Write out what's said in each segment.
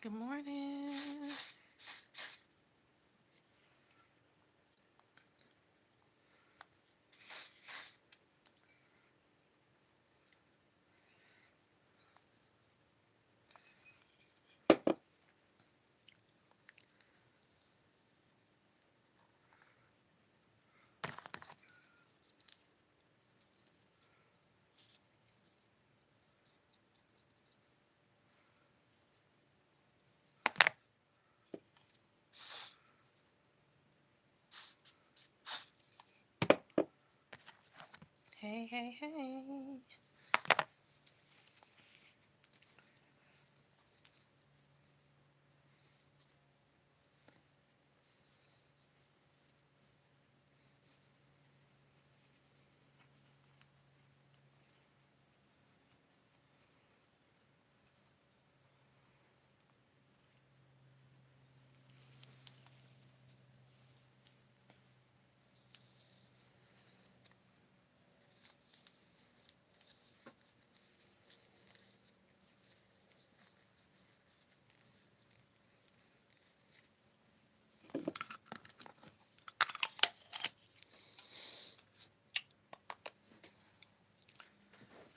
Good morning. Hey, hey, hey.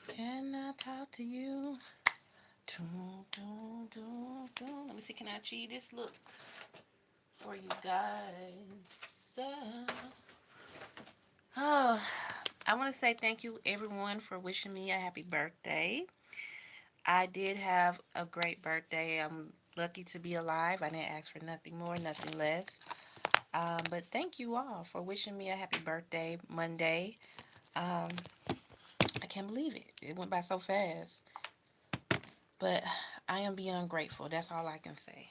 Can I talk to you? Doom, doom, doom, doom. Let me see. Can I achieve this look for you guys? Oh, I want to say thank you, everyone, for wishing me a happy birthday. I did have a great birthday. I'm lucky to be alive. I didn't ask for nothing more, nothing less. But thank you all for wishing me a happy birthday Monday. Um, I can't believe it. It went by so fast. But I am beyond grateful. That's all I can say.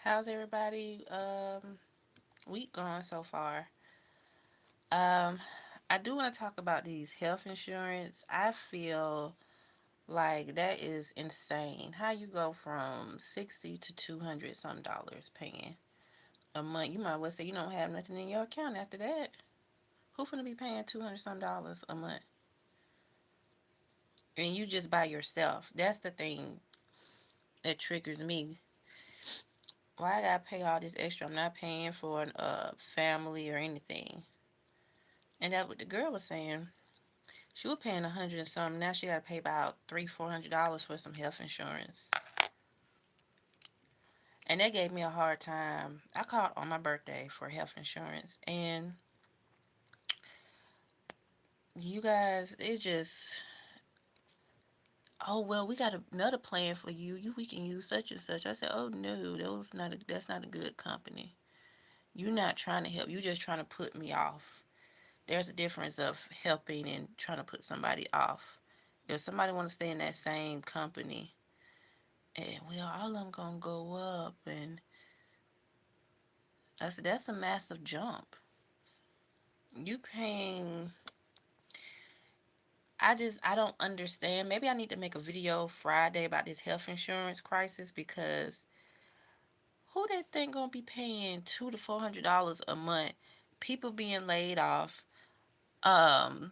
How's everybody week going so far? Um, I do want to talk about these health insurance. I feel like that is insane. How you go from 60 to 200 some dollars paying a month? You might well say you don't have nothing in your account after that. Who finna be paying 200 some dollars a month? And you just by yourself. That's the thing that triggers me. Why I gotta pay all this extra? I'm not paying for a family or anything. And that what the girl was saying. She was paying 100 and something. Now she gotta pay about $300-$400 for some health insurance. And that gave me a hard time. I called on my birthday for health insurance, and you guys, it's just, oh well, we got another plan for you. We can use such and such. I said, oh no, that's not a good company. You're not trying to help. You're just trying to put me off. There's a difference of helping and trying to put somebody off. If somebody want to stay in that same company, and well, all of them gonna go up, and I said that's a massive jump. You paying. I don't understand. Maybe I need to make a video Friday about this health insurance crisis because who they think gonna be paying $200 to $400 a month? People being laid off. Um,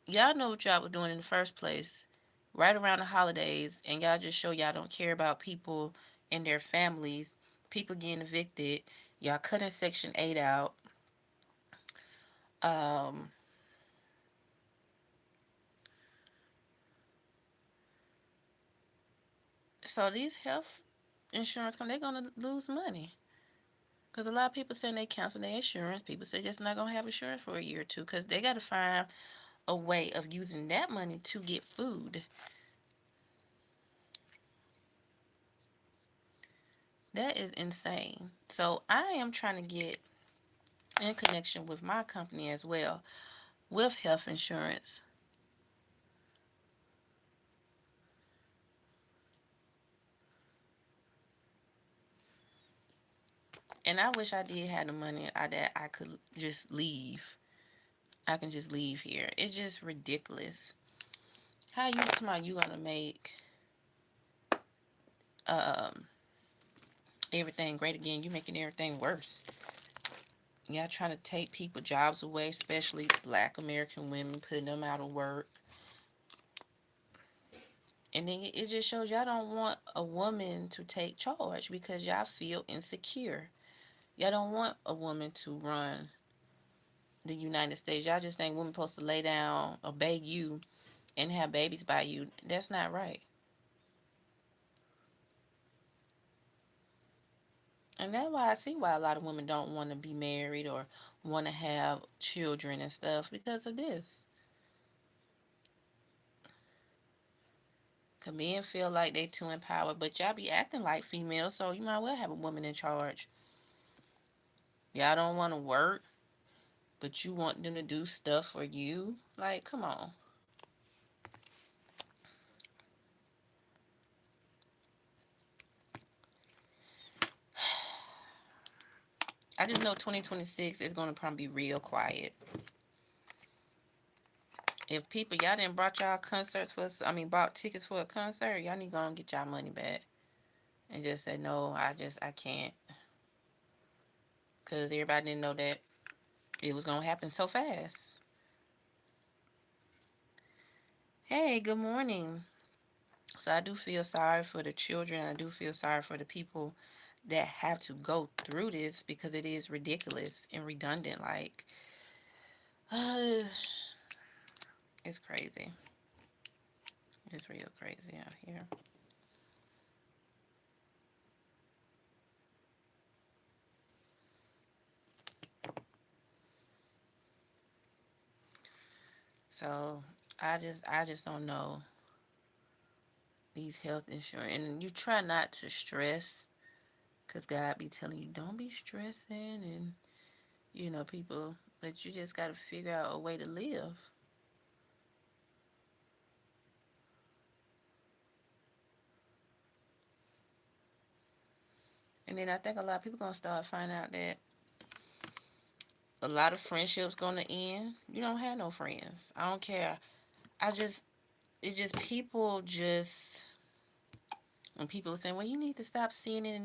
y'all know what y'all was doing in the first place, right around the holidays, and y'all just show y'all don't care about people and their families. People getting evicted. Y'all cutting Section 8 out. Um, so these health insurance companies, they're gonna lose money. Because a lot of people saying they cancel their insurance. People say just not going to have insurance for a year or two because they got to find a way of using that money to get food. That is insane. So I am trying to get in connection with my company as well with health insurance. And I wish I did have the money that I could just leave. I can just leave here. It's just ridiculous. How you talking about you gonna make um everything great again? You making everything worse. Y'all trying to take people jobs away, especially Black American women, putting them out of work. And then it just shows y'all don't want a woman to take charge because y'all feel insecure. Y'all don't want a woman to run the United States. Y'all just think women supposed to lay down, obey you, and have babies by you. That's not right. And that's why I see why a lot of women don't want to be married or want to have children and stuff because of this. Cause men feel like they too empowered, but y'all be acting like females, so you might well have a woman in charge. Y'all don't want to work, but you want them to do stuff for you. Like, come on. I just know 2026 is gonna probably be real quiet. If people y'all didn't brought y'all concerts for, bought tickets for a concert, y'all need to go and get y'all money back and just say no. I can't, cause everybody didn't know that it was gonna happen so fast. Hey, good morning. So I do feel sorry for the children. I do feel sorry for the people that have to go through this because it is ridiculous and redundant. Like, it's crazy. It's real crazy out here. So I just don't know these health insurance, and you try not to stress, cause God be telling you don't be stressing, and people, but you just gotta figure out a way to live. And then I think a lot of people gonna start finding out that a lot of friendships gonna end. You don't have no friends. I don't care. I just it's just people just when people saying, well, you need to stop seeing it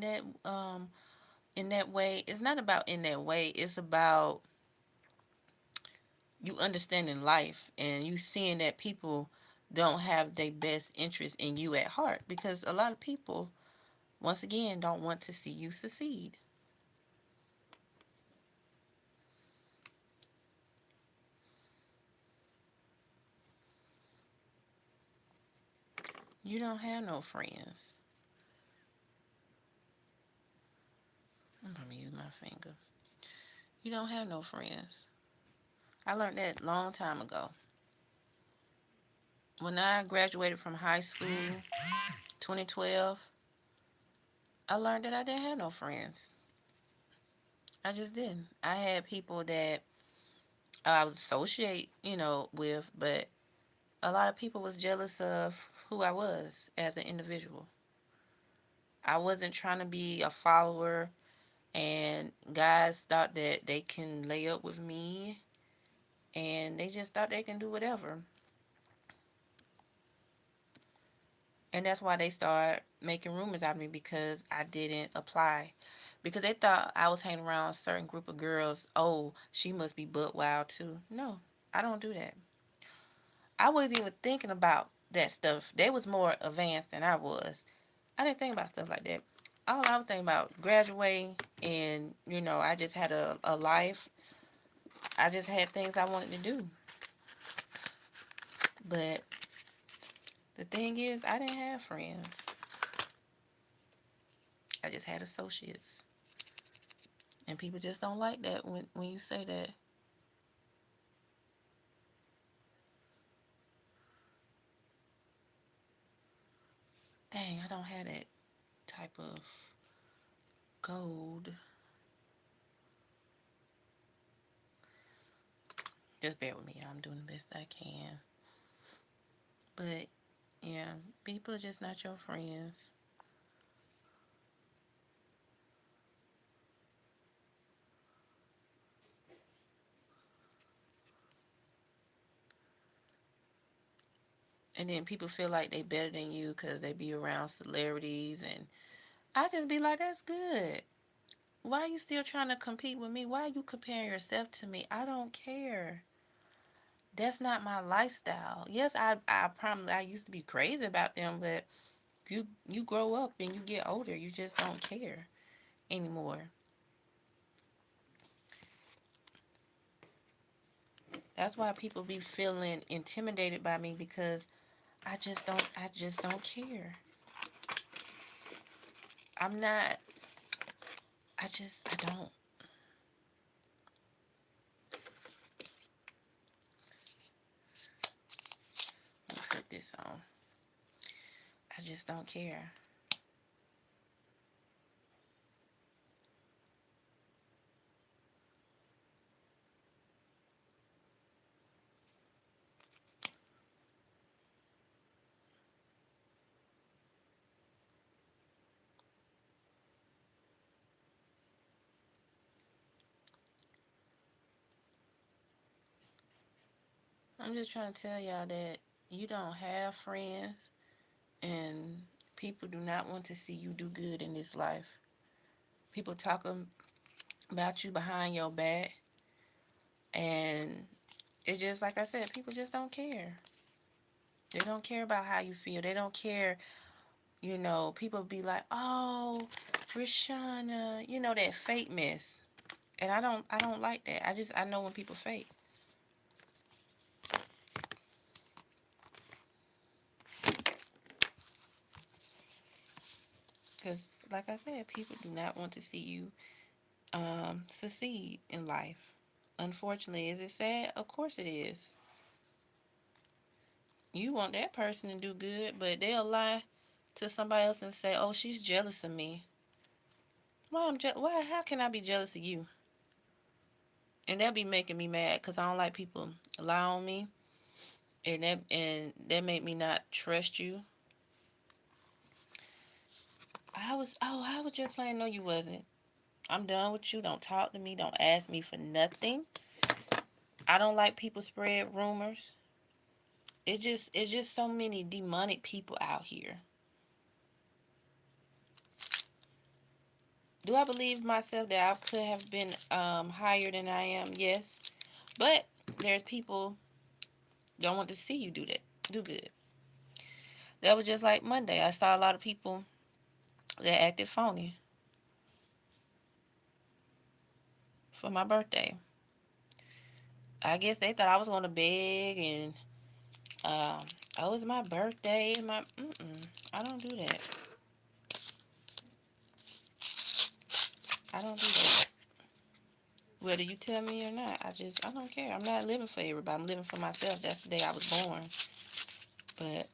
in that way. It's not about in that way. It's about you understanding life and you seeing that people don't have their best interest in you at heart because a lot of people once again don't want to see you succeed. You don't have no friends. I'm gonna use my finger. You don't have no friends. I learned that long time ago. When I graduated from high school, 2012, I learned that I didn't have no friends. I just didn't. I had people that I was associate, with, but a lot of people was jealous of who I was as an individual. I wasn't trying to be a follower, and guys thought that they can lay up with me, and they just thought they can do whatever. And that's why they started making rumors out of me because I didn't apply. Because they thought I was hanging around a certain group of girls. Oh, she must be butt wild too. No, I don't do that. I wasn't even thinking about that stuff. They was more advanced than I was. I didn't think about stuff like that. All I was thinking about graduating and, I just had a life. I just had things I wanted to do. But the thing is, I didn't have friends. I just had associates. And people just don't like that when you say that. Dang, I don't have that type of gold. Just bear with me. I'm doing the best I can. But yeah, people are just not your friends. And then people feel like they better than you because they be around celebrities. And I just be like, that's good. Why are you still trying to compete with me? Why are you comparing yourself to me? I don't care. That's not my lifestyle. Yes, I probably I used to be crazy about them, but you grow up and you get older, you just don't care anymore. That's why people be feeling intimidated by me because I just don't care. I'm not I don't put this on. I just don't care. I'm just trying to tell y'all that you don't have friends and people do not want to see you do good in this life. People talking about you behind your back, and it's just like I said, people just don't care. They don't care about how you feel. They don't care. People be like, "Oh, Rishana," that fake mess, and I don't like that. I know when people fake, because like I said, people do not want to see you succeed in life. Unfortunately, is it sad? Of course it is. You want that person to do good, but they'll lie to somebody else and say, "Oh, she's jealous of me." Why? How can I be jealous of you? And that be making me mad because I don't like people lie on me, and that made me not trust you. How was your plan? No, you wasn't. I'm done with you. Don't talk to me. Don't ask me for nothing. I don't like people spread rumors. It's just so many demonic people out here. Do I believe myself that I could have been higher than I am? Yes. But there's people don't want to see you do good. That was just like Monday. I saw a lot of people that acted phony for my birthday. I guess they thought I was going to beg and, oh, it's my birthday. I don't do that. I don't do that. Whether you tell me or not, I don't care. I'm not living for everybody. I'm living for myself. That's the day I was born. But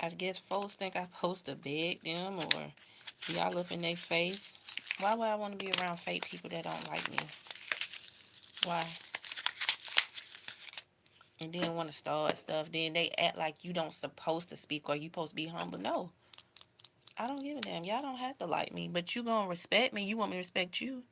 I guess folks think I'm supposed to beg them or be all up in their face. Why would I want to be around fake people that don't like me? Why? And then want to start stuff. Then they act like you don't supposed to speak or you supposed to be humble. No, I don't give a damn. Y'all don't have to like me, but you gonna respect me. You want me to respect you.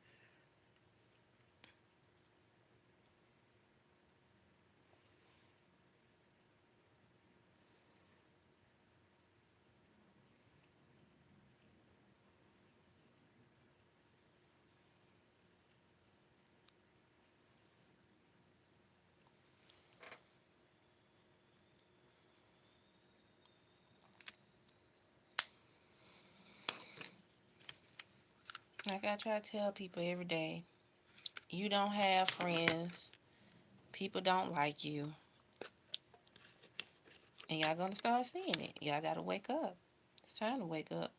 Like I try to tell people every day, you don't have friends. People don't like you. And y'all gonna start seeing it. Y'all gotta wake up. It's time to wake up.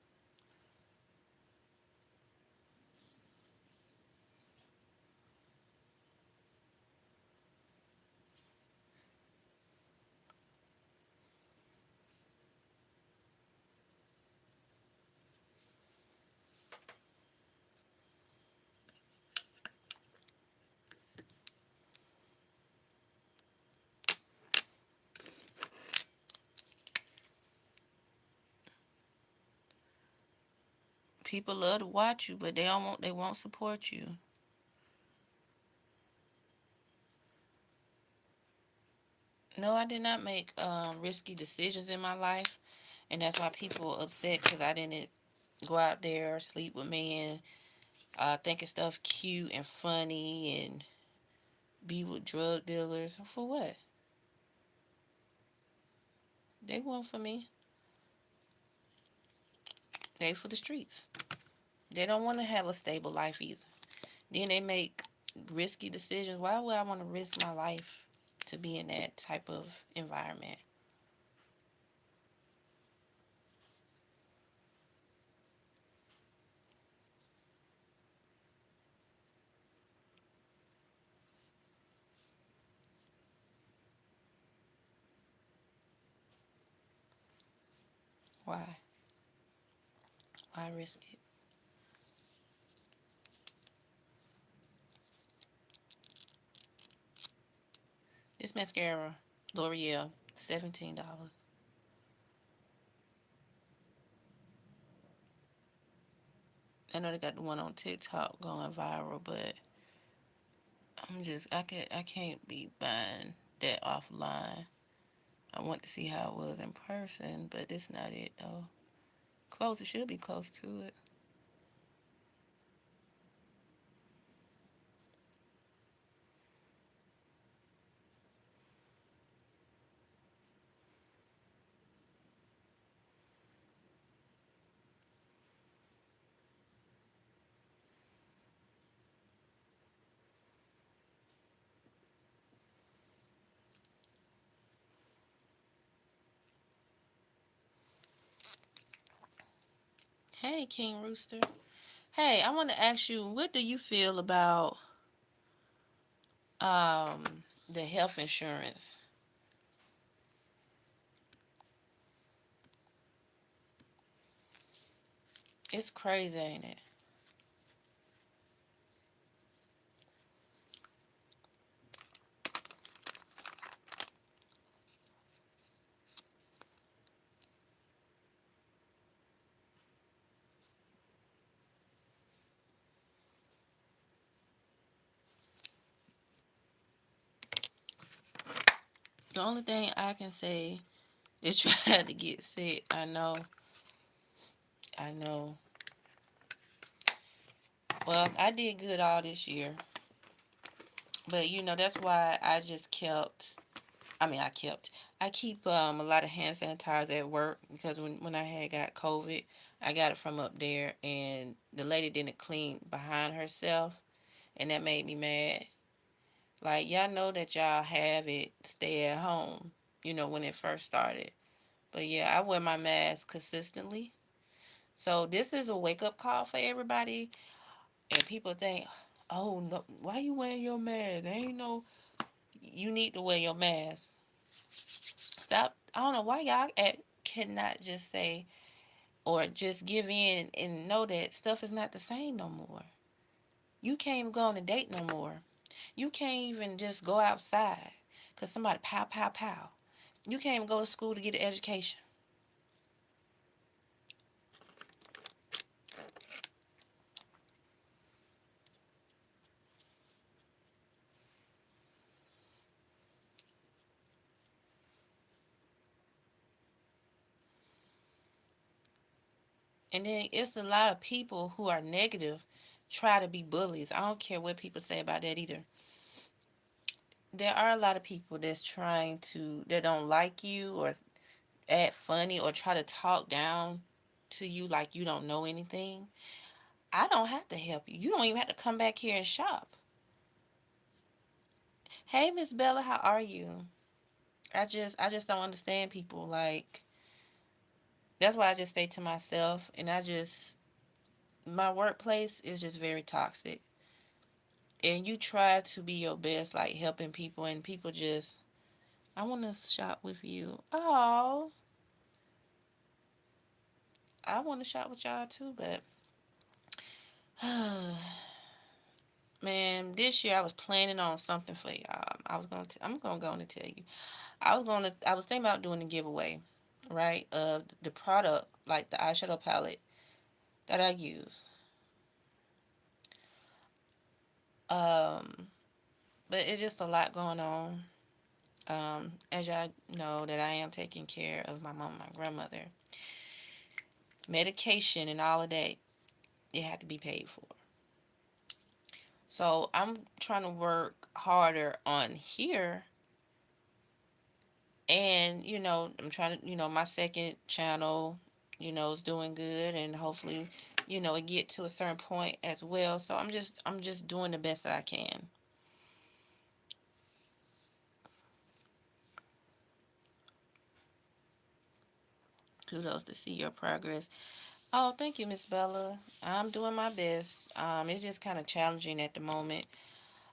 People love to watch you, but they won't support you. No, I did not make risky decisions in my life, and that's why people upset because I didn't go out there or sleep with men, thinking stuff cute and funny, and be with drug dealers. For what? They weren't for me. They for the streets. They don't want to have a stable life either. Then they make risky decisions. Why would I want to risk my life to be in that type of environment? Why? Why risk it? This mascara, L'Oreal, $17. I know they got the one on TikTok going viral, but I can't be buying that offline. I want to see how it was in person, but it's not it though. Close, it should be close to it. Hey, King Rooster. Hey, I want to ask you, what do you feel about um the health insurance? It's crazy, ain't it? The only thing I can say is try to get sick. I know. Well, I did good all this year, but that's why I just kept. I mean, I keep a lot of hand sanitizer at work because when I had got COVID, I got it from up there, and the lady didn't clean behind herself, and that made me mad. Like, y'all know that y'all have it, stay at home, when it first started. But yeah, I wear my mask consistently. So this is a wake up call for everybody. And people think, oh no, why you wearing your mask? There ain't no, you need to wear your mask. Stop. I don't know why cannot just say or just give in and know that stuff is not the same no more. You can't even go on a date no more. You can't even just go outside because somebody pow, pow, pow. You can't even go to school to get an education. And then it's a lot of people who are negative try to be bullies. I don't care what people say about that either. There are a lot of people that don't like you or act funny or try to talk down to you like you don't know anything. I don't have to help you. You don't even have to come back here and shop. Hey, Miss Bella, how are you? I just don't understand people. Like, that's why I just stay to myself, and my workplace is just very toxic. And you try to be your best, like helping people, and people just, I want to shop with you. Oh, I want to shop with y'all too, but man, this year I was planning on something for y'all. I'm gonna go on and tell you. I was thinking about doing a giveaway, right? Of the product, like the eyeshadow palette that I use. Um, but it's just a lot going on. As y'all know, that I am taking care of my mom and my grandmother. Medication and all of that, it had to be paid for. So I'm trying to work harder on here. And, I'm trying to, my second channel, is doing good, and hopefully, it get to a certain point as well. So I'm just doing the best that I can. Kudos to see your progress. Oh, thank you, Miss Bella. I'm doing my best. It's just kind of challenging at the moment.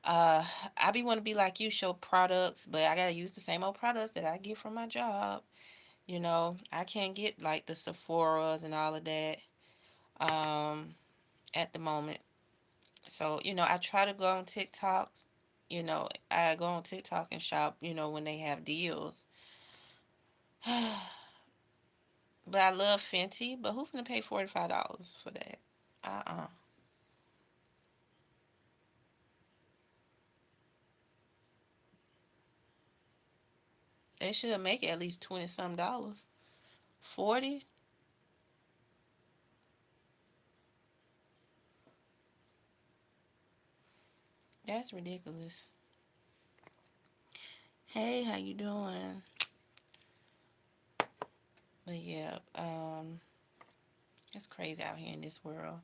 Uh, I be want to be like you, show products, but I gotta use the same old products that I get from my job. I can't get like the Sephora's and all of that um, at the moment. So, I try to go on TikTok. I go on TikTok and shop, when they have deals. But I love Fenty, but who's gonna pay $45 for that? Uh-uh. They should make it at least 20 some dollars. 40? That's ridiculous. Hey, how you doing? But yeah, it's crazy out here in this world.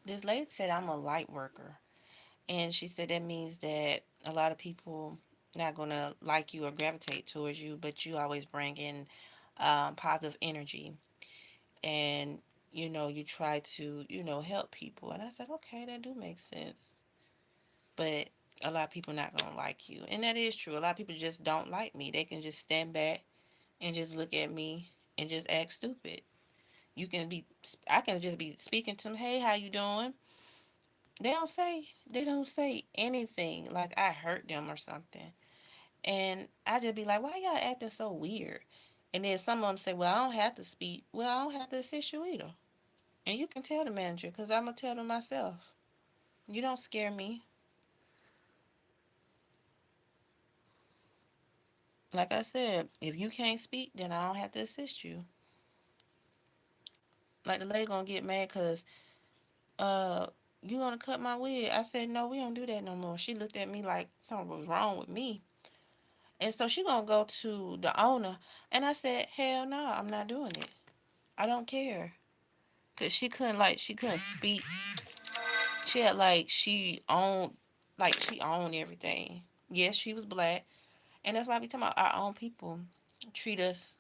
This lady said I'm a light worker, and she said that means that a lot of people not gonna like you or gravitate towards you, but you always bring in positive energy, and you try to help people. And I said, okay, that do make sense, but a lot of people not gonna like you, and that is true. A lot of people just don't like me. They can just stand back and just look at me and just act stupid. You can be, I can just be speaking to them. Hey, how you doing? They don't say anything like I hurt them or something. And I just be like, why y'all acting so weird? And then some of them say, well, I don't have to speak. Well, I don't have to assist you either. And you can tell the manager, because I'm going to tell them myself. You don't scare me. Like I said, if you can't speak, then I don't have to assist you. Like the lady going to get mad because, uh, you going to cut my wig? I said, no, we don't do that no more. She looked at me like something was wrong with me. And so she gonna go to the owner. And I said, hell no, I'm not doing it. I don't care. Cause she couldn't speak. She had she owned everything. Yes, she was black. And that's why we talking about our own people treat us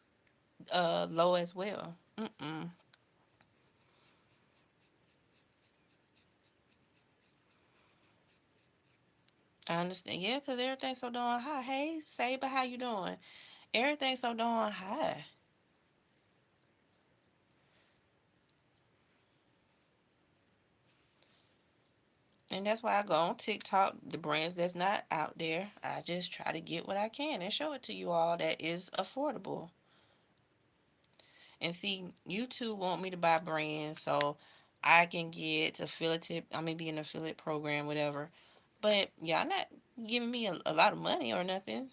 low as well. Mm-mm. I understand. Yeah, cause everything's so darn high. Hey, Saber, how you doing? Everything's so darn high. And that's why I go on TikTok, the brands that's not out there. I just try to get what I can and show it to you all that is affordable. And see, YouTube want me to buy brands so I can get affiliate. I mean, be an affiliate program, whatever. But y'all not giving me a lot of money or nothing,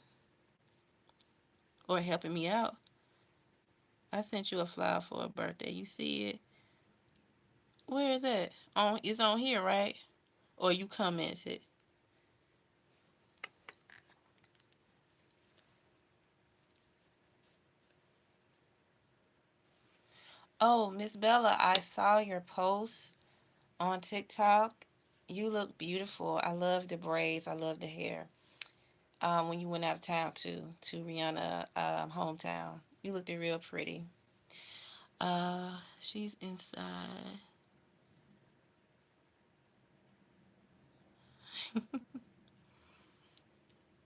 or helping me out. I sent you a flyer for a birthday. You see it? Where is it? It's on here, right? Or you commented? Oh, Miss Bella, I saw your post on TikTok. You look beautiful. I love the braids. I love the hair. When you went out of town to Rihanna hometown, you looked real pretty. She's inside.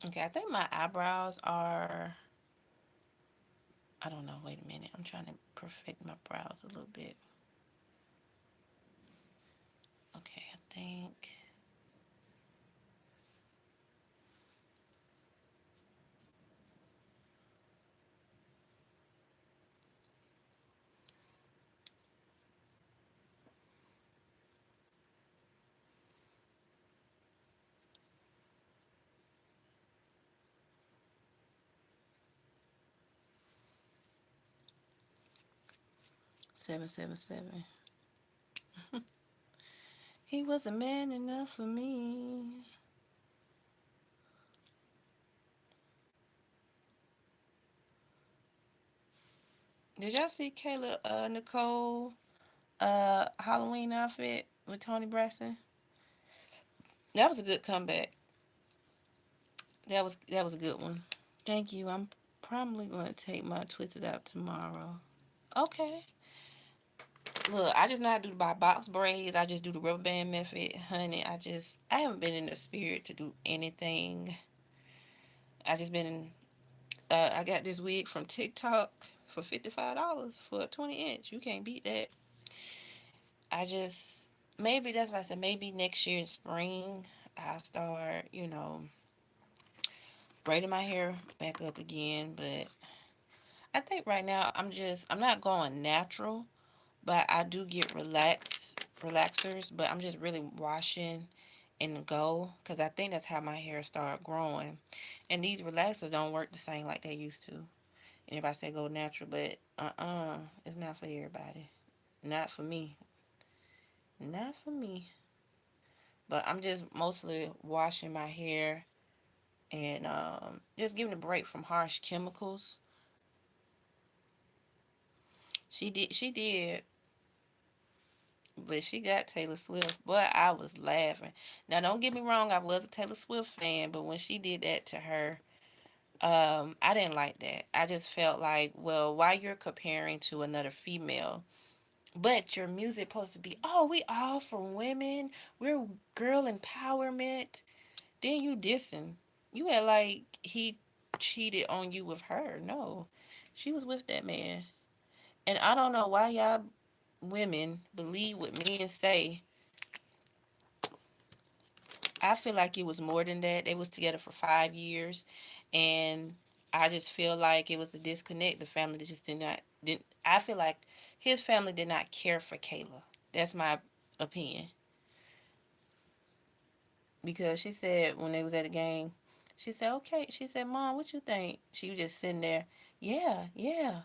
Okay, I think my eyebrows are. I don't know. Wait a minute. I'm trying to perfect my brows a little bit. Okay, I think 777. He was a man enough for me. Did y'all see Kayla Nicole Halloween outfit with Tony Braxton? That was a good comeback. That was a good one. Thank you. I'm probably going to take my twists out tomorrow. Okay. Look, I just know how to do by box braids. I just do the rubber band method, honey. I haven't been in the spirit to do anything. I just been I got this wig from TikTok for $55 for a 20 inch. You can't beat that. I just maybe that's why I said maybe next year in spring I'll start, braiding my hair back up again. But I think right now I'm not going natural, but I do get relaxers, but I'm just really washing and go because I think that's how my hair started growing. And these relaxers don't work the same like they used to. And everybody say go natural, but it's not for everybody. Not for me. Not for me. But I'm just mostly washing my hair and just giving a break from harsh chemicals. She did, but she got Taylor Swift. Boy, I was laughing. Now, don't get me wrong, I was a Taylor Swift fan, but when she did that to her, I didn't like that. I just felt like, well, why you're comparing to another female, but your music supposed to be, oh, we all for women, we're girl empowerment. Then you dissing. You had like he cheated on you with her. No, she was with that man. And I don't know why y'all women believe what men say. I feel like it was more than that. They was together for 5 years, and I just feel like it was a disconnect. The family just didn't. I feel like his family did not care for Kayla. That's my opinion. Because she said when they was at the game, she said, "Okay." She said, "Mom, what you think?" She was just sitting there. Yeah, yeah.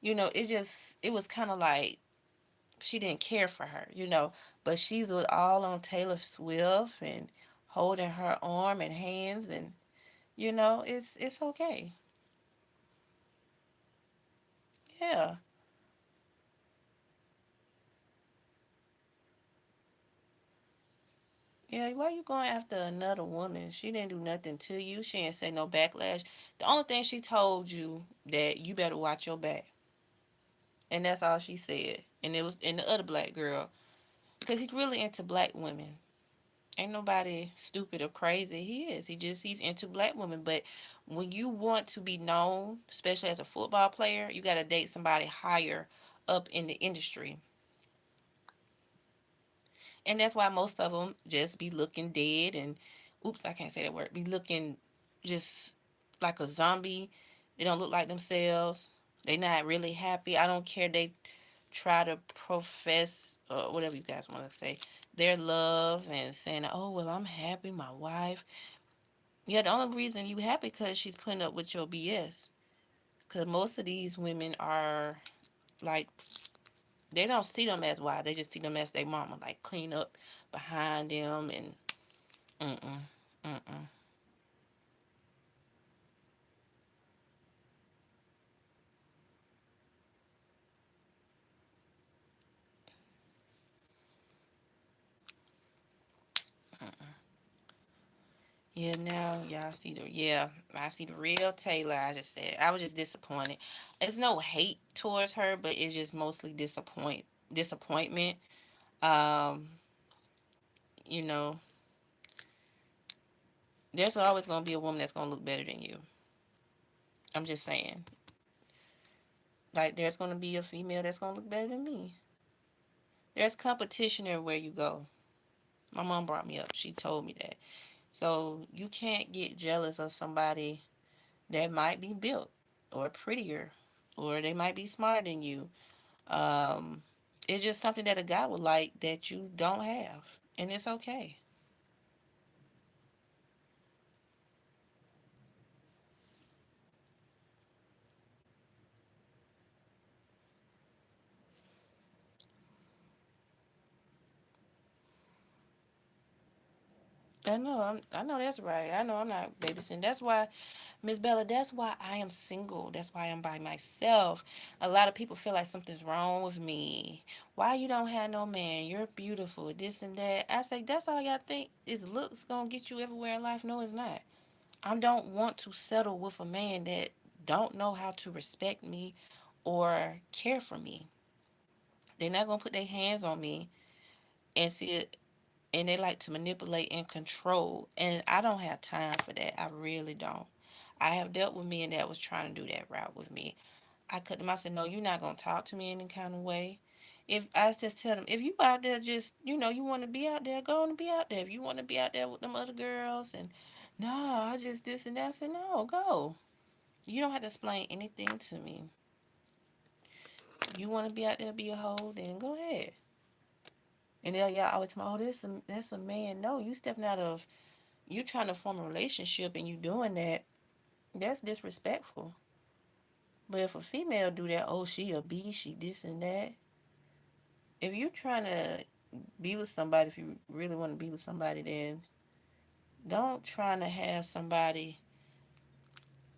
It was kind of like she didn't care for her. But she's with all on Taylor Swift and holding her arm and hands, and it's okay. Yeah. Yeah, why you going after another woman? She didn't do nothing to you. She didn't say no backlash. The only thing she told you that you better watch your back. And that's all she said. And it was in the other black girl. Because he's really into black women. Ain't nobody stupid or crazy. He is. He's into black women. But when you want to be known, especially as a football player, you got to date somebody higher up in the industry. And that's why most of them just be looking dead and, oops, I can't say that word, be looking just like a zombie. They don't look like themselves. They not really happy. I don't care. They try to profess or whatever you guys want to say their love and saying, oh, well, I'm happy, my wife. Yeah, the only reason you happy because she's putting up with your BS. Because most of these women are like, they don't see them as wives. They just see them as their mama, like clean up behind them and mm-mm, mm-mm. Yeah, now y'all see I see the real Taylor. I just said I was just disappointed. It's no hate towards her, but it's just mostly disappointment. Um, you know, there's always gonna be a woman that's gonna look better than you. I'm just saying. Like there's gonna be a female that's gonna look better than me. There's competition everywhere you go. My mom brought me up. She told me that. So you can't get jealous of somebody that might be built or prettier or they might be smarter than you. Um, it's just something that a guy would like that you don't have, and it's okay. I know that's right. I know I'm not babysitting. That's why, Miss Bella, that's why I am single. That's why I'm by myself. A lot of people feel like something's wrong with me. Why you don't have no man? You're beautiful. This and that. I say that's all y'all think is looks gonna get you everywhere in life. No, it's not. I don't want to settle with a man that don't know how to respect me or care for me. They're not gonna put their hands on me and see it, and they like to manipulate and control. And I don't have time for that. I really don't. I have dealt with men that was trying to do that route with me. I cut them. I said, no, you're not gonna talk to me any kind of way. If I just tell them, if you out there just, you want to be out there, go on and be out there. If you want to be out there with them other girls and no, I just this and that. I said, no, go. You don't have to explain anything to me. You want to be out there, be a hoe, then go ahead. And then y'all always tell me, oh, that's a man. No, you stepping out of, you trying to form a relationship and you doing that. That's disrespectful. But if a female do that, oh, she a B, she this and that. If you trying to be with somebody, if you really want to be with somebody, then don't trying to have somebody,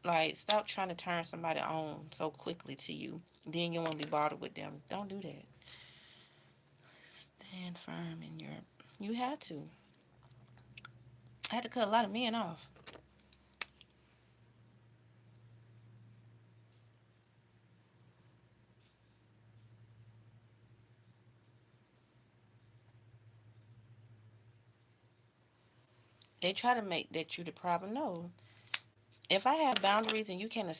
like, stop trying to turn somebody on so quickly to you. Then you want to be bothered with them. Don't do that. Stand firm in your. You had to. I had to cut a lot of men off. They try to make that you the problem. No. If I have boundaries and you can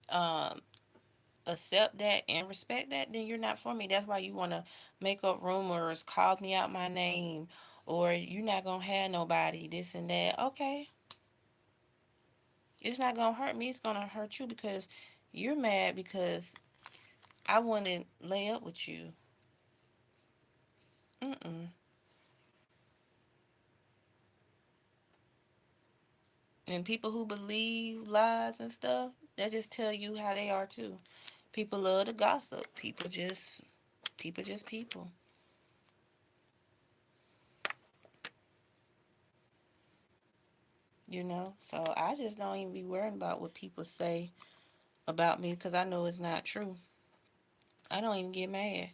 um, accept that and respect that, then you're not for me. That's why you want to make up rumors, call me out my name, or you're not going to have nobody, this and that. Okay. It's not going to hurt me. It's going to hurt you because you're mad because I wouldn't lay up with you. Mm-mm. And people who believe lies and stuff, they just tell you how they are too. People love to gossip. People. So I just don't even be worrying about what people say about me because I know it's not true. I don't even get mad.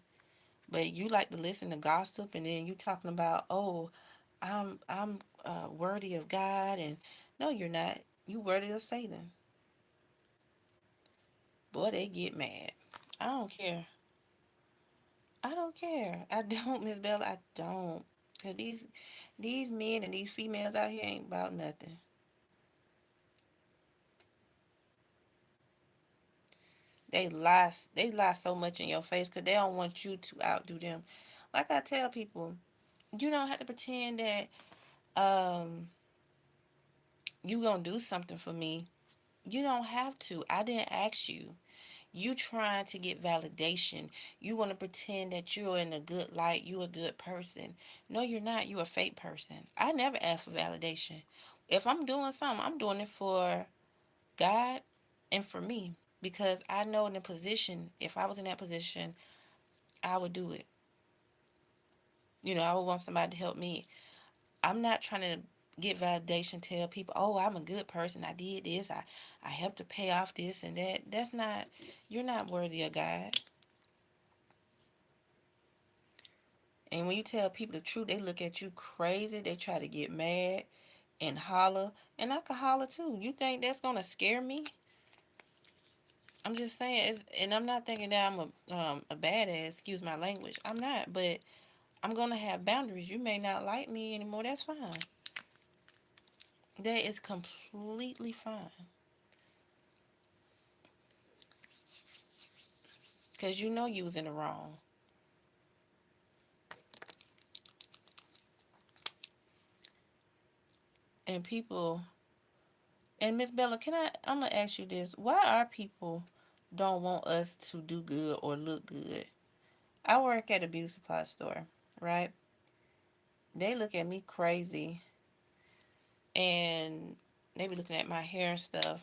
But you like to listen to gossip and then you talking about, oh, I'm worthy of God, and no, you're not. You worthy of Satan. Boy, they get mad. I don't care. I don't care. I don't, Miss Bella. I don't. Cause these men and these females out here ain't about nothing. They lie so much in your face because they don't want you to outdo them. Like I tell people, you don't have to pretend that um you gonna do something for me. You don't have to. I didn't ask you. You trying to get validation. You want to pretend that you're in a good light. You a good person. No, you're not. You a fake person. I never ask for validation. If I'm doing something, I'm doing it for God and for me because I know in the position. If I was in that position, I would do it. I would want somebody to help me. I'm not trying to get validation, tell people, oh, I'm a good person. I did this. I helped to pay off this and that. That's not, you're not worthy of God. And when you tell people the truth, they look at you crazy. They try to get mad and holler. And I can holler too. You think that's going to scare me? I'm just saying, and I'm not thinking that I'm a badass, excuse my language. I'm not, but I'm going to have boundaries. You may not like me anymore. That's fine. That is completely fine. because you know you was in the wrong. And people, and Miss Bella, I'm gonna ask you this: why are people don't want us to do good or look good? I work at a beauty supply store, right? They look at me crazy, and they be looking at my hair and stuff.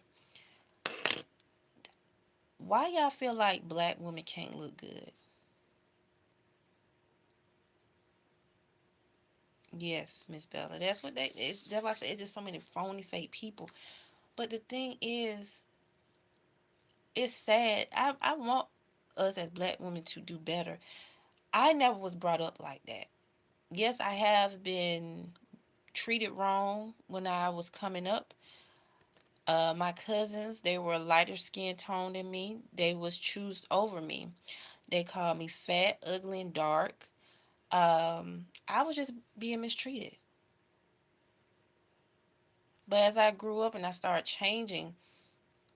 Why y'all feel like black women can't look good? Yes, Miss Bella. That's what they. That's why I say it's just so many phony, fake people. But the thing is, it's sad. I want us as black women to do better. I never was brought up like that. Yes, I have been treated wrong when I was coming up. My cousins, they were lighter skin tone than me. They was choose over me. They called me fat, ugly, and dark. I was just being mistreated. But as I grew up and I started changing,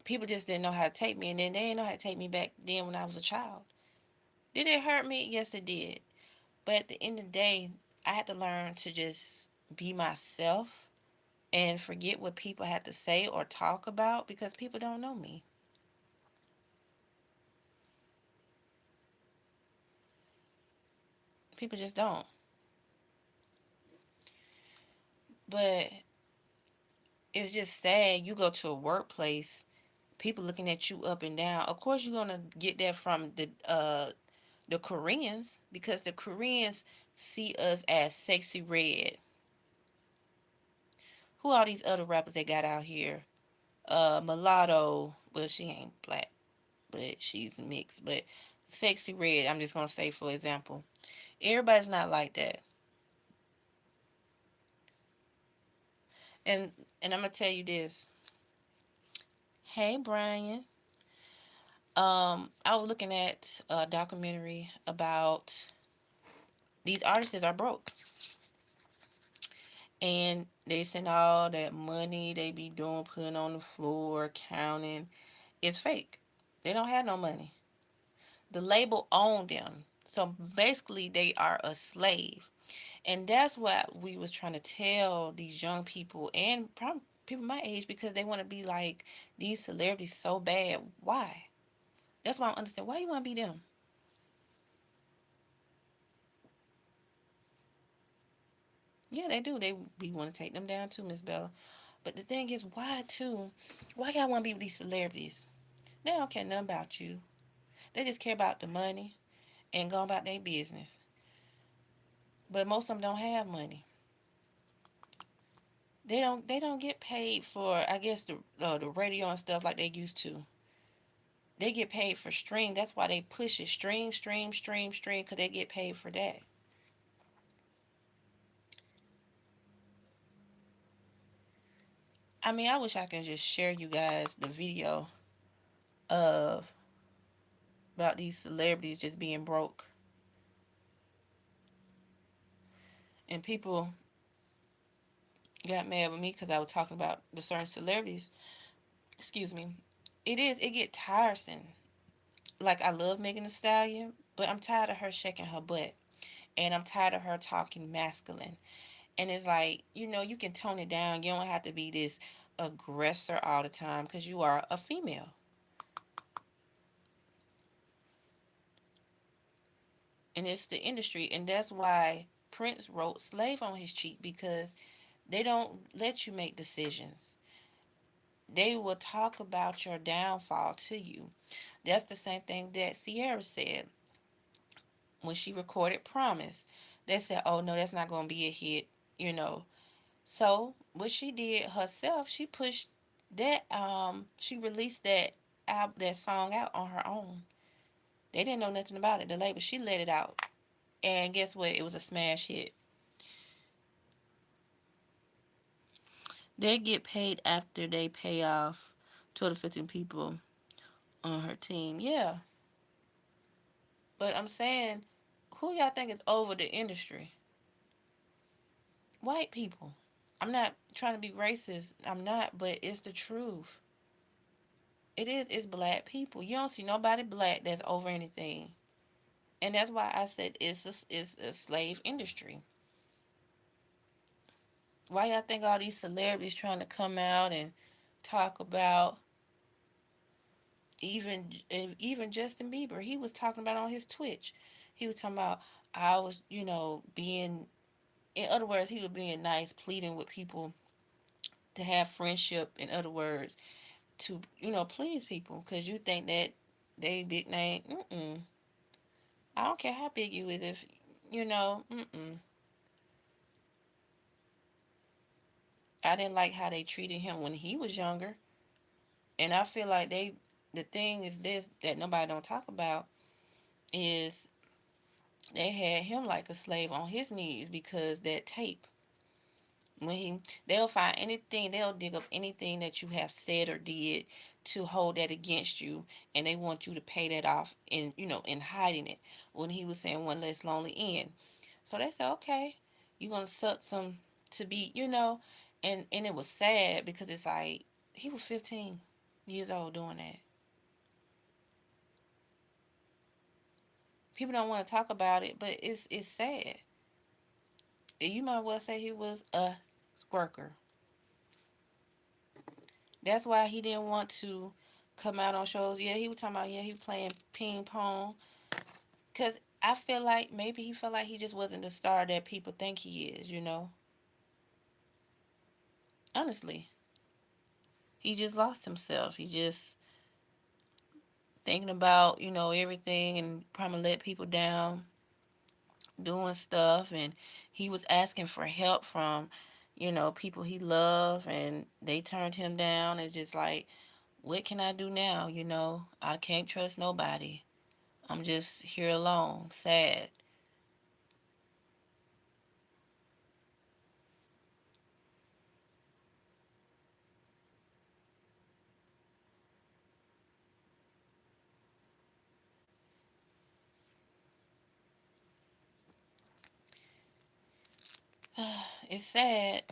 people just didn't know how to take me, and then they didn't know how to take me back then when I was a child. Did it hurt me? Yes, it did. But at the end of the day, I had to learn to just be myself and forget what people had to say or talk about because people don't know me. People just don't. But it's just sad. You go to a workplace, people looking at you up and down. Of course, you're gonna get that from the Koreans because the Koreans see us as sexy red. Who are these other rappers they got out here? Mulatto. Well, she ain't black, but she's mixed. But sexy red. I'm just gonna say for example, everybody's not like that. And and I'm gonna tell you this. Hey Brian. I was looking at a documentary about these artists are broke, and they send all that money they be doing, putting on the floor, counting. It's fake. They don't have no money. The label owned them, so basically they are a slave, and that's what we was trying to tell these young people and probably people my age because they want to be like these celebrities so bad. Why? That's why I don't understand why you want to be them. Yeah, they do. They we want to take them down too, Miss Bella. But the thing is, why too? Why y'all want to be with these celebrities? They don't care nothing about you. They just care about the money and go about their business. But most of them don't have money. They don't get paid for I guess the radio and stuff like they used to. They get paid for stream. That's why they push it stream, stream, stream, stream because they get paid for that. I mean, I wish I could just share you guys the video of about these celebrities just being broke and people got mad with me because I was talking about the certain celebrities. Excuse me. It get tiresome. Like I love Megan Thee Stallion, but I'm tired of her shaking her butt, and I'm tired of her talking masculine. And it's like you can tone it down. You don't have to be this aggressor all the time because you are a female, and it's the industry, and that's why Prince wrote "Slave" on his cheek because they don't let you make decisions. They will talk about your downfall to you. That's the same thing that Sierra said when she recorded Promise. They said, oh no, that's not going to be a hit. So what she did herself, she pushed she released that song out on her own. They didn't know nothing about it. The label, she let it out. And guess what? It was a smash hit. They get paid after they pay off 12 to 15 people on her team. Yeah. But I'm saying, who y'all think is over the industry? White people. I'm not trying to be racist. I'm not, but it's the truth. It's black people. You don't see nobody black that's over anything. And that's why I said it's a slave industry. Why y'all think all these celebrities trying to come out and talk about even Justin Bieber? He was talking about on his Twitch. He was talking about I was, being, in other words, he was being nice, pleading with people to have friendship, in other words, to, please people, because you think that they big name. I don't care how big you is, if, I didn't like how they treated him when he was younger. And I feel like the thing is this that nobody don't talk about is they had him like a slave on his knees because that tape. When they'll find anything, they'll dig up anything that you have said or did to hold that against you, and they want you to pay that off in hiding it. When he was saying one less lonely end, so they said, okay, you're gonna suck some to be, and it was sad because it's like he was 15 years old doing that. People don't want to talk about it, but it's sad. You might well say he was a squirker. That's why he didn't want to come out on shows. Yeah, he was talking about, yeah, he was playing ping pong. Because I feel like maybe he felt like he just wasn't the star that people think he is. Honestly, he just lost himself. He just thinking about, everything and probably let people down doing stuff. And he was asking for help from, people he loved, and they turned him down. It's just like, what can I do now? I can't trust nobody. I'm just here alone, sad. It's sad,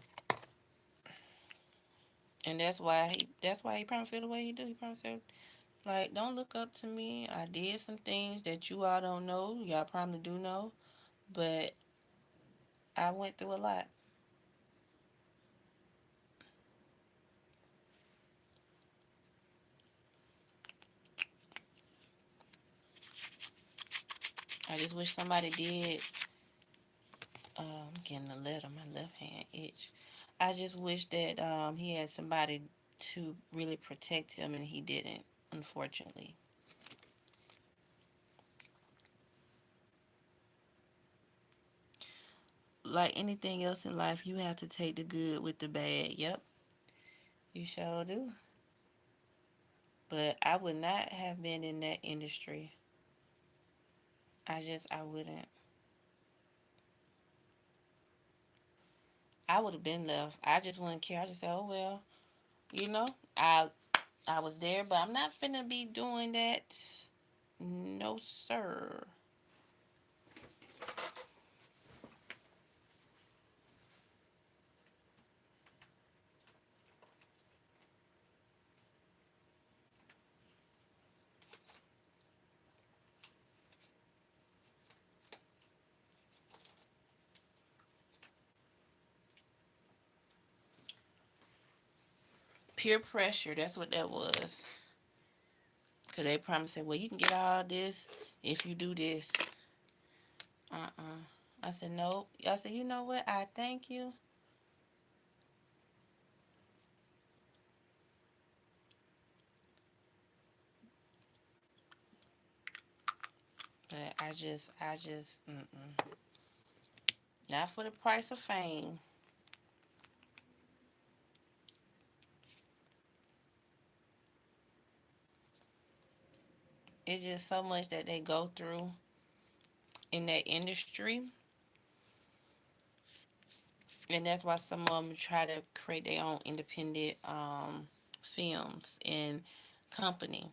and that's why he probably feel the way he do. He probably said, like, don't look up to me. I did some things that you all don't know. Y'all probably do know, but I went through a lot. I just wish somebody did. I'm getting a letter. My left hand itch. I just wish that he had somebody to really protect him, and he didn't. Unfortunately, like anything else in life, you have to take the good with the bad. Yep, you sure do. But I would not have been in that industry. I wouldn't. I would have been left. I just wouldn't care. I just say, oh well, you know, I I was there, but I'm not finna be doing that. No, sir. Peer pressure. That's what that was. Cause they promised said, well, you can get all this if you do this. I said nope. I said, you know what? I thank you, but not for the price of fame. It's just so much that they go through in that industry, and that's why some of them try to create their own independent films and company.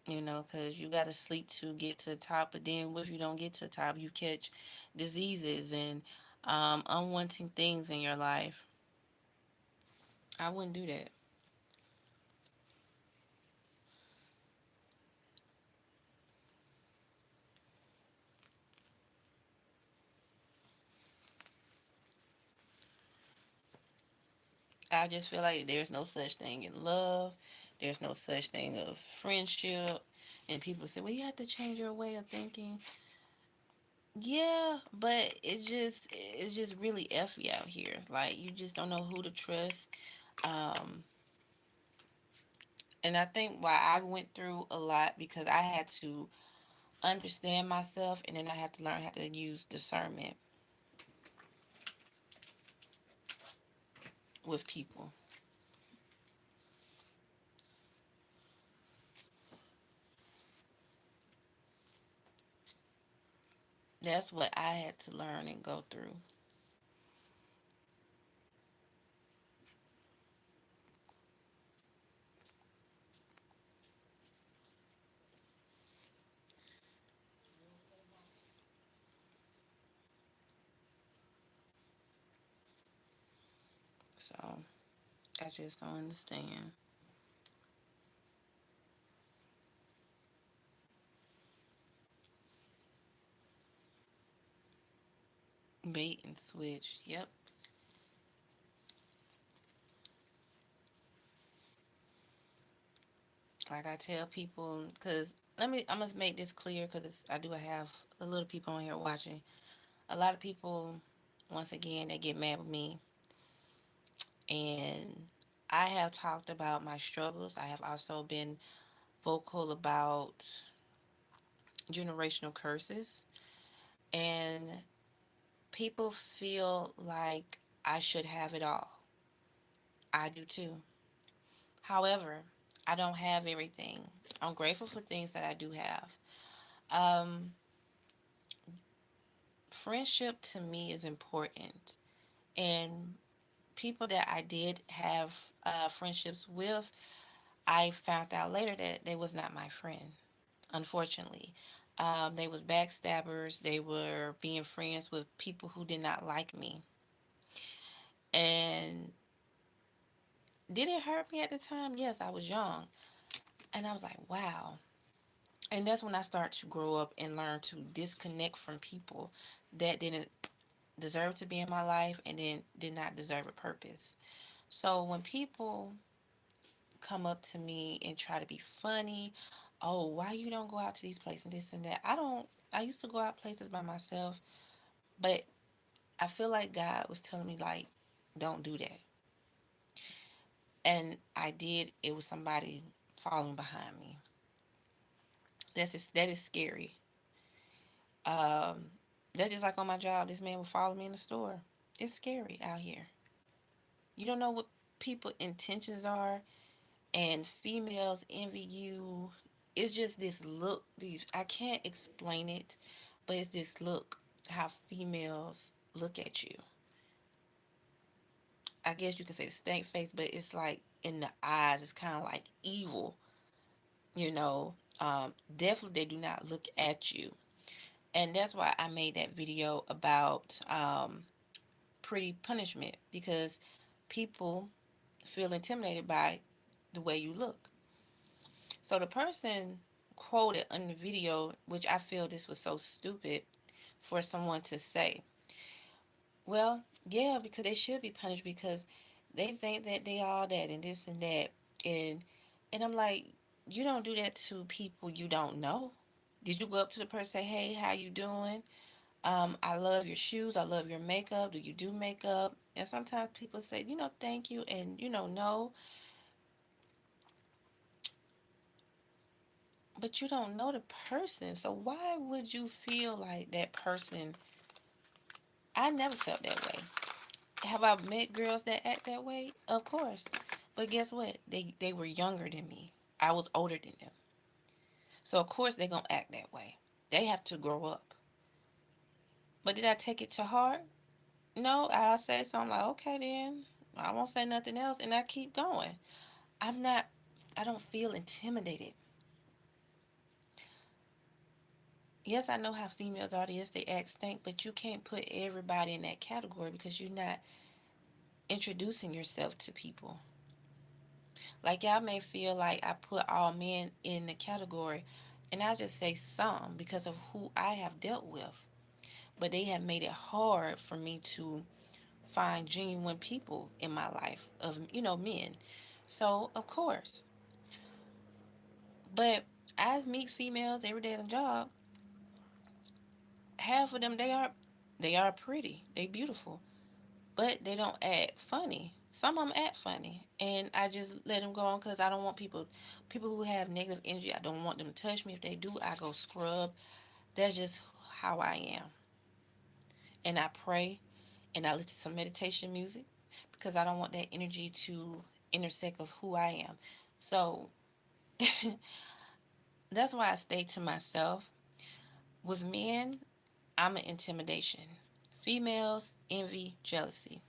Because you got to sleep to get to the top, but then what if you don't get to the top? You catch diseases and unwanted things in your life. I wouldn't do that. I just feel like there's no such thing in love. There's no such thing of friendship. And people say, well, you have to change your way of thinking. Yeah, but it's just really effy out here. Like you just don't know who to trust. Um, and I think why I went through a lot because I had to understand myself, and then I had to learn how to use discernment with people. That's what I had to learn and go through. So I just don't understand. Bait and switch. Yep. Like I tell people, because I must make this clear because I do have a little people on here watching. A lot of people, once again, they get mad with me. And I have talked about my struggles. I have also been vocal about generational curses. And people feel like I should have it all. I do too. However, I don't have everything. I'm grateful for things that I do have. Um, Friendship to me is important. And people that I did have friendships with, I found out later that they was not my friend, unfortunately. They was backstabbers. They were being friends with people who did not like me. And did it hurt me at the time? Yes, I was young. And I was like, wow. And that's when I started to grow up and learn to disconnect from people that didn't deserve to be in my life and then did not deserve a purpose. So when people come up to me and try to be funny, oh, why you don't go out to these places and this and that? I used to go out places by myself, but I feel like God was telling me like, don't do that. And I did. It was somebody following behind me. That is scary. Um, that's just like on my job. This man would follow me in the store. It's scary out here. You don't know what people intentions are, and females envy you. It's just this look. These I can't explain it, but it's this look how females look at you. I guess you can say the stank face, but it's like in the eyes. It's kind of like evil. You know. Definitely they do not look at you, and that's why I made that video about pretty punishment because people feel intimidated by the way you look. So the person quoted in the video, which I feel this was so stupid for someone to say, well, yeah, because they should be punished because they think that they all that and this and that. And I'm like, you don't do that to people you don't know. Did you go up to the person and say, hey, how you doing? I love your shoes. I love your makeup. Do you do makeup? And sometimes people say, thank you. And, no, but you don't know the person. So why would you feel like that person? I never felt that way. Have I met girls that act that way? Of course. But guess what? They were younger than me. I was older than them. So of course they're going to act that way. They have to grow up. But did I take it to heart? No, I said something like, okay then. I won't say nothing else and I keep going. I'm not I don't feel intimidated. Yes, I know how females are. Yes, they act stink, but you can't put everybody in that category because you're not introducing yourself to people. Like y'all may feel like I put all men in the category, and I just say some because of who I have dealt with. But they have made it hard for me to find genuine people in my life of, men. So, of course. But I meet females every day at the job. Half of them, they are pretty. They beautiful. But they don't act funny. Some of them act funny, and I just let them go on because I don't want people who have negative energy. I don't want them to touch me. If they do, I go scrub. That's just how I am. And I pray, and I listen to some meditation music because I don't want that energy to intersect of who I am. So that's why I stay to myself. With men, I'm an intimidation. Females, envy, jealousy,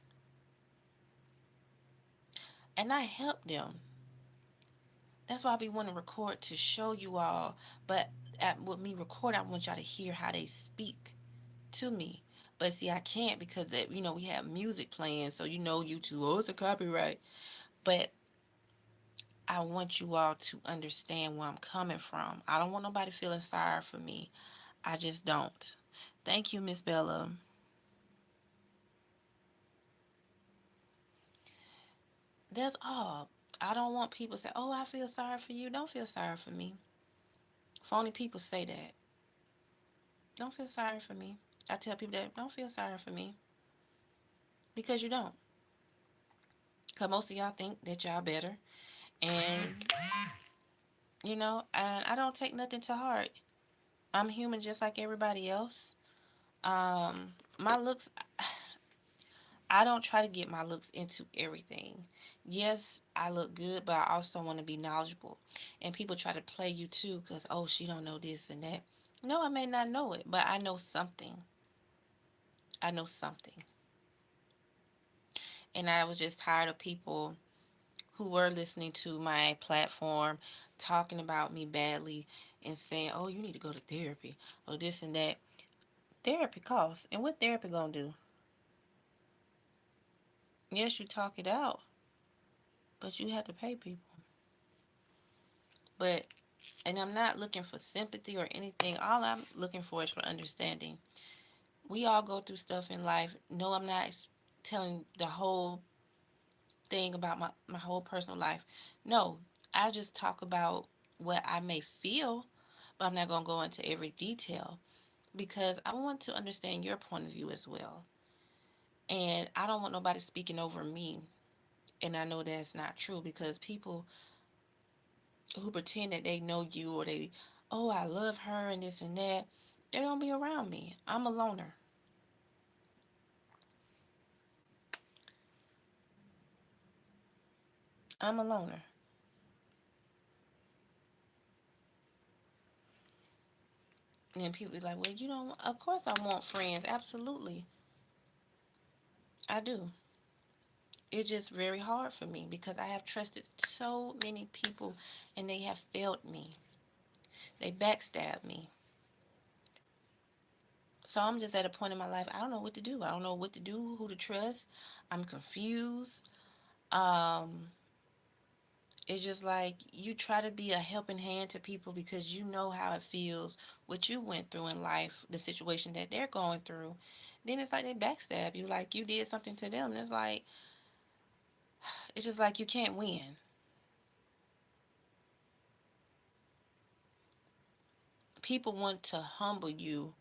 and I help them. That's why I be wanting to record to show you all. But with me record, I want y'all to hear how they speak to me. But see, I can't because we have music playing, so YouTube. Oh, it's a copyright. But I want you all to understand where I'm coming from. I don't want nobody feeling sorry for me. I just don't. Thank you, Miss Bella. That's all. I don't want people to say, "Oh, I feel sorry for you." Don't feel sorry for me. Phony people say that. Don't feel sorry for me. I tell people that don't feel sorry for me because you don't. Because most of y'all think that y'all better. And, and I don't take nothing to heart. I'm human just like everybody else. My looks, I don't try to get my looks into everything. Yes, I look good, but I also want to be knowledgeable. And people try to play you too because, oh, she don't know this and that. No, I may not know it, but I know something. I know something. And I was just tired of people who were listening to my platform talking about me badly and saying, "Oh, you need to go to therapy," or this and that. Therapy costs. And what therapy gonna do? Yes, you talk it out, but you have to pay people. But and I'm not looking for sympathy or anything. All I'm looking for is for understanding. We all go through stuff in life. No, I'm not telling the whole thing about my whole personal life. No, I just talk about what I may feel, but I'm not going to go into every detail because I want to understand your point of view as well. And I don't want nobody speaking over me. And I know that's not true because people who pretend that they know you or oh, I love her and this and that, they don't be around me. I'm a loner. I'm a loner. And then people be like, well, of course I want friends. Absolutely. I do. It's just very hard for me because I have trusted so many people and they have failed me. They backstabbed me. So I'm just at a point in my life, I don't know what to do. I don't know what to do, who to trust. I'm confused. Um, it's just like you try to be a helping hand to people because you know how it feels, what you went through in life, the situation that they're going through. Then it's like they backstab you, like you did something to them. It's just like you can't win. People want to humble you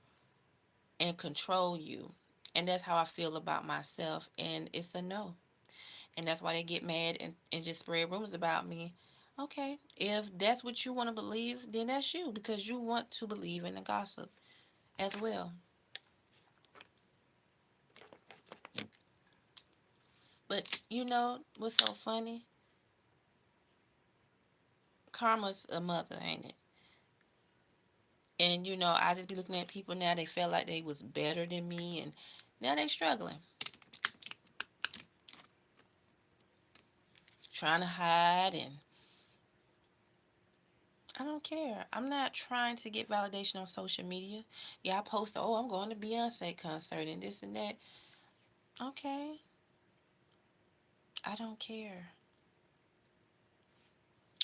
and control you. And that's how I feel about myself. And it's a no. And that's why they get mad and just spread rumors about me. Okay, if that's what you want to believe, then that's you because you want to believe in the gossip as well. But what's so funny? Karma's a mother, ain't it? And I just be looking at people now, they felt like they was better than me and now they struggling. Trying to hide and I don't care. I'm not trying to get validation on social media. Yeah, I post, oh, I'm going to Beyonce concert and this and that. Okay, I don't care.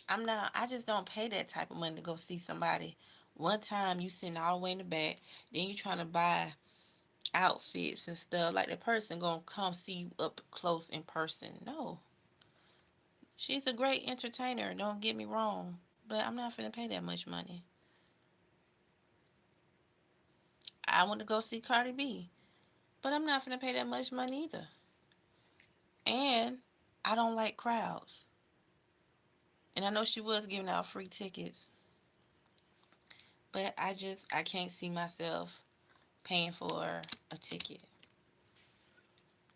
I just don't pay that type of money to go see somebody. One time you sitting all the way in the back, then you trying to buy outfits and stuff. Like the person gonna come see you up close in person. No. She's a great entertainer, don't get me wrong. But I'm not finna pay that much money. I want to go see Cardi B. But I'm not finna pay that much money either. And I don't like crowds. And I know she was giving out free tickets. But I can't see myself paying for a ticket.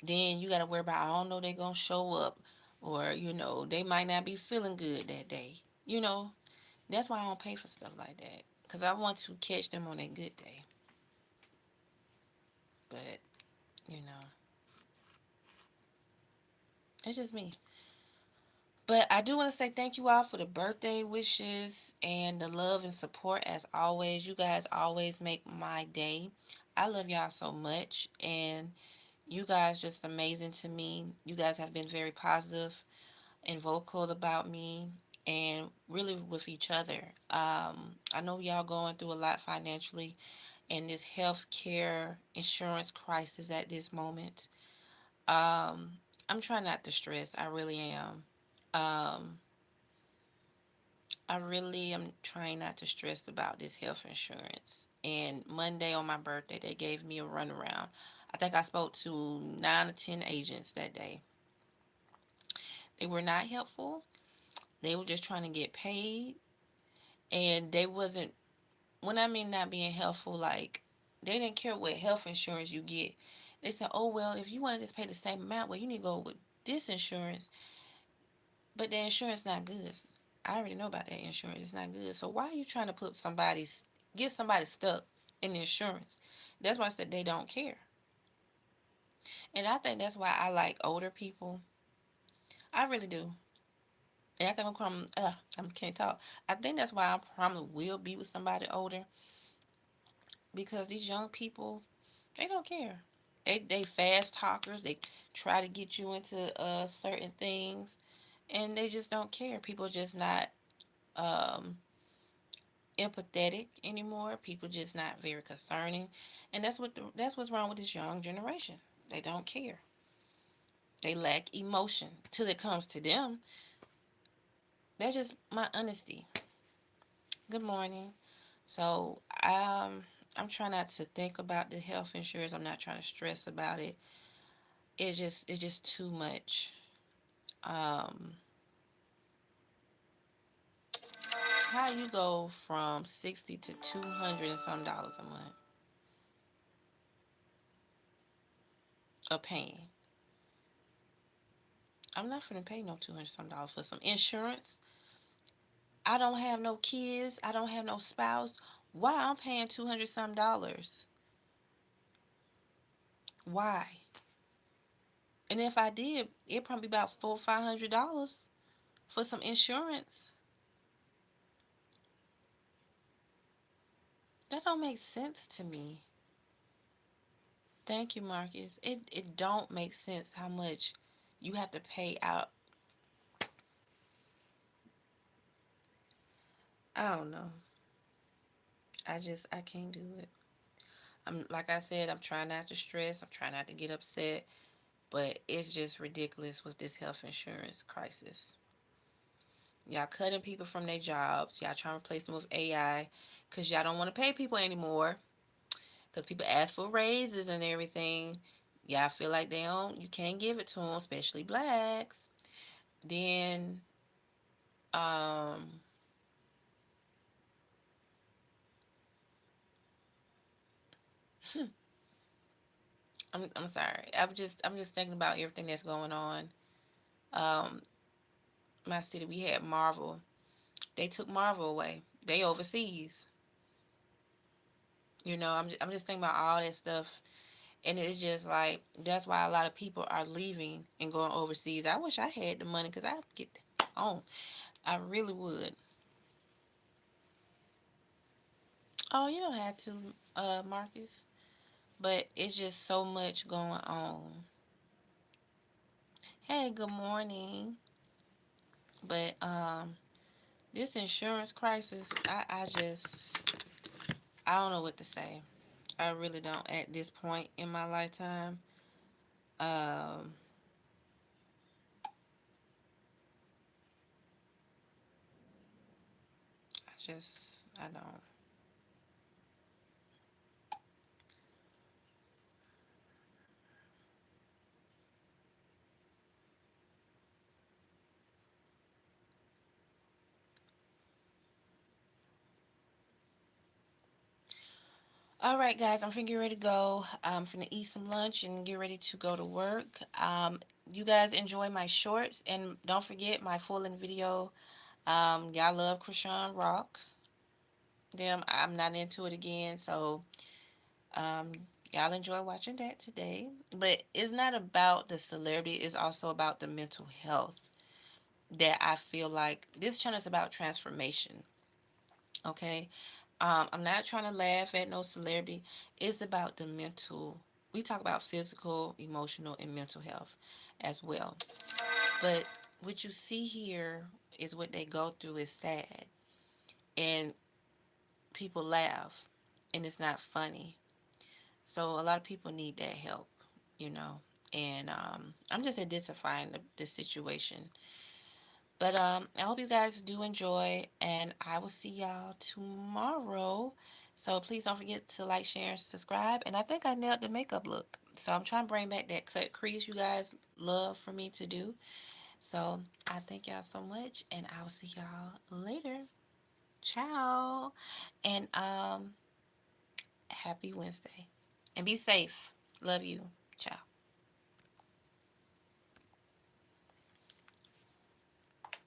Then you gotta worry about, I don't know, they gonna show up, or they might not be feeling good that day. You know, that's why I don't pay for stuff like that, because I want to catch them on a good day. But you know, it's just me. But I do want to say thank you all for the birthday wishes and the love and support as always. You guys always make my day. I love y'all so much, and you guys just amazing to me. You guys have been very positive and vocal about me, and really with each other. I know y'all going through a lot financially in this healthcare insurance crisis at this moment. Um, I'm trying not to stress. I really am. Um, I really am trying not to stress about this health insurance. And Monday on my birthday, they gave me a runaround. I think I spoke to 9 or 10 agents that day. They were not helpful. They were just trying to get paid, and they wasn't. When I mean not being helpful, like they didn't care what health insurance you get. They said, "Oh well, if you want to just pay the same amount, well you need to go with this insurance." But the insurance not good. I already know about that insurance. It's not good. So why are you trying to get somebody stuck in the insurance? That's why I said they don't care. And I think that's why I like older people. I really do. And I think I can't talk. I think that's why I probably will be with somebody older, because these young people, they don't care. They fast talkers. They try to get you into certain things, and they just don't care. People are just not um empathetic anymore. People just not very concerning, and that's what's wrong with this young generation. They don't care. They lack emotion till it comes to them. That's just my honesty. Good morning. So I'm trying not to think about the health insurance. I'm not trying to stress about it. It's just too much. Um, how you go from 60 to 200 and some dollars a month of paying? I'm not gonna pay no 200 some dollars for some insurance. I don't have no kids. I don't have no spouse. Why I'm paying 200 some dollars? Why? And if I did, it'd probably be about $400 or $500 for some insurance. That don't make sense to me. Thank you, Marcus. It don't make sense how much you have to pay out. I don't know. I can't do it. I'm like I said, I'm trying not to stress. I'm trying not to get upset, but it's just ridiculous with this health insurance crisis. Y'all cutting people from their jobs. Y'all trying to replace them with AI because y'all don't want to pay people anymore. Because people ask for raises and everything. Y'all feel like you can't give it to them, especially blacks. Then, um, I'm sorry. I'm just thinking about everything that's going on. Um, my city, we had Marvel. They took Marvel away. They overseas. I'm just thinking about all that stuff, and it's just like that's why a lot of people are leaving and going overseas. I wish I had the money because I'd get on. I really would. Oh, you don't have to, Marcus. But it's just so much going on. Hey, good morning. But this insurance crisis, I don't know what to say. I really don't at this point in my lifetime. Um, I don't. All right, guys, I'm finna get ready to go. I'm finna eat some lunch and get ready to go to work. You guys enjoy my shorts and don't forget my full length video. Y'all love Krishan Rock. Them, I'm not into it again, so um, y'all enjoy watching that today. But it's not about the celebrity; it's also about the mental health that I feel like this channel is about transformation. Okay. I'm not trying to laugh at no celebrity. It's about the mental. We talk about physical, emotional, and mental health as well. But what you see here is what they go through is sad. And people laugh. And it's not funny. So a lot of people need that help, you know. And I'm just identifying the situation. But I hope you guys do enjoy, and I will see y'all tomorrow. So please don't forget to like, share, and subscribe. And I think I nailed the makeup look. So I'm trying to bring back that cut crease you guys love for me to do. So I thank y'all so much, and I'll see y'all later. Ciao. And happy Wednesday. And be safe. Love you. Ciao.